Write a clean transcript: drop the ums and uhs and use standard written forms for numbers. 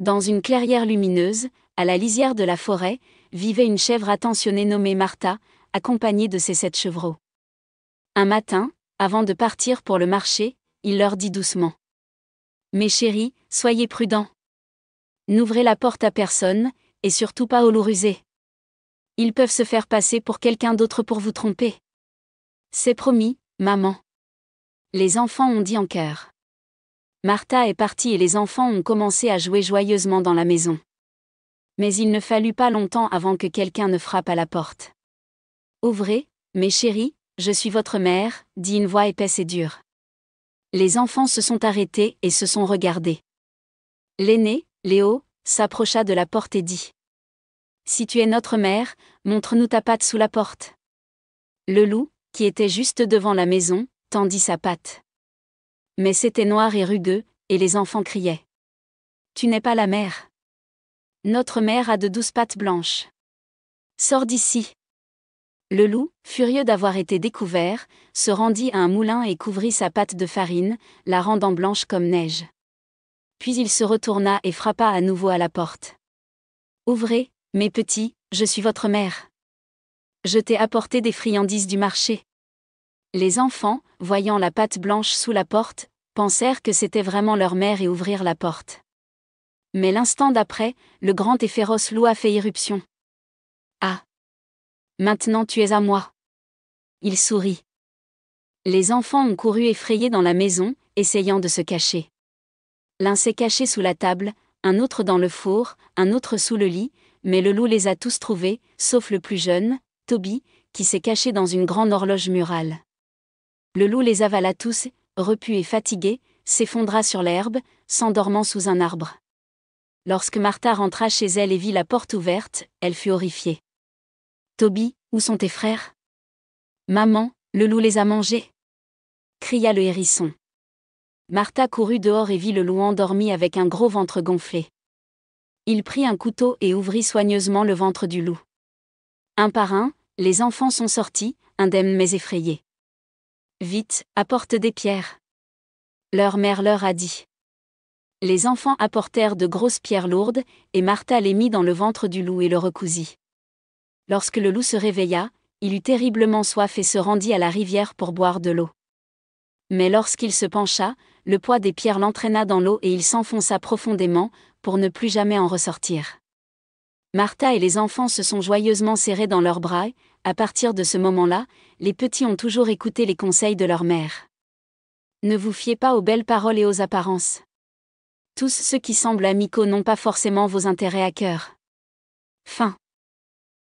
Dans une clairière lumineuse, à la lisière de la forêt, vivait une chèvre attentionnée nommée Martha, accompagnée de ses 7 chevreaux. Un matin, avant de partir pour le marché, il leur dit doucement: « Mes chéris, soyez prudents. N'ouvrez la porte à personne, et surtout pas aux loups rusés. Ils peuvent se faire passer pour quelqu'un d'autre pour vous tromper. » « C'est promis, maman. » Les enfants ont dit en chœur. Martha est partie et les enfants ont commencé à jouer joyeusement dans la maison. Mais il ne fallut pas longtemps avant que quelqu'un ne frappe à la porte. « Ouvrez, mes chéris, je suis votre mère, » dit une voix épaisse et dure. Les enfants se sont arrêtés et se sont regardés. L'aîné, Léo, s'approcha de la porte et dit: « Si tu es notre mère, montre-nous ta patte sous la porte. » Le loup, qui était juste devant la maison, tendit sa patte. Mais c'était noir et rugueux, et les enfants criaient: « Tu n'es pas la mère. Notre mère a de douces pattes blanches. Sors d'ici. » Le loup, furieux d'avoir été découvert, se rendit à un moulin et couvrit sa patte de farine, la rendant blanche comme neige. Puis il se retourna et frappa à nouveau à la porte. « Ouvrez, mes petits, je suis votre mère. Je t'ai apporté des friandises du marché. » Les enfants, voyant la patte blanche sous la porte, pensèrent que c'était vraiment leur mère et ouvrirent la porte. Mais l'instant d'après, le grand et féroce loup a fait irruption. « Ah! Maintenant tu es à moi. » Il sourit. Les enfants ont couru effrayés dans la maison, essayant de se cacher. L'un s'est caché sous la table, un autre dans le four, un autre sous le lit, mais le loup les a tous trouvés, sauf le plus jeune, Toby, qui s'est caché dans une grande horloge murale. Le loup les avala tous, repu et fatigué, s'effondra sur l'herbe, s'endormant sous un arbre. Lorsque Martha rentra chez elle et vit la porte ouverte, elle fut horrifiée. « Toby, où sont tes frères ? » ?»« Maman, le loup les a mangés !» cria le hérisson. Martha courut dehors et vit le loup endormi avec un gros ventre gonflé. Il prit un couteau et ouvrit soigneusement le ventre du loup. Un par un, les enfants sont sortis, indemnes mais effrayés. « Vite, apporte des pierres. » Leur mère leur a dit. Les enfants apportèrent de grosses pierres lourdes, et Martha les mit dans le ventre du loup et le recousit. Lorsque le loup se réveilla, il eut terriblement soif et se rendit à la rivière pour boire de l'eau. Mais lorsqu'il se pencha, le poids des pierres l'entraîna dans l'eau et il s'enfonça profondément, pour ne plus jamais en ressortir. Martha et les enfants se sont joyeusement serrés dans leurs bras et, à partir de ce moment-là, les petits ont toujours écouté les conseils de leur mère. Ne vous fiez pas aux belles paroles et aux apparences. Tous ceux qui semblent amicaux n'ont pas forcément vos intérêts à cœur.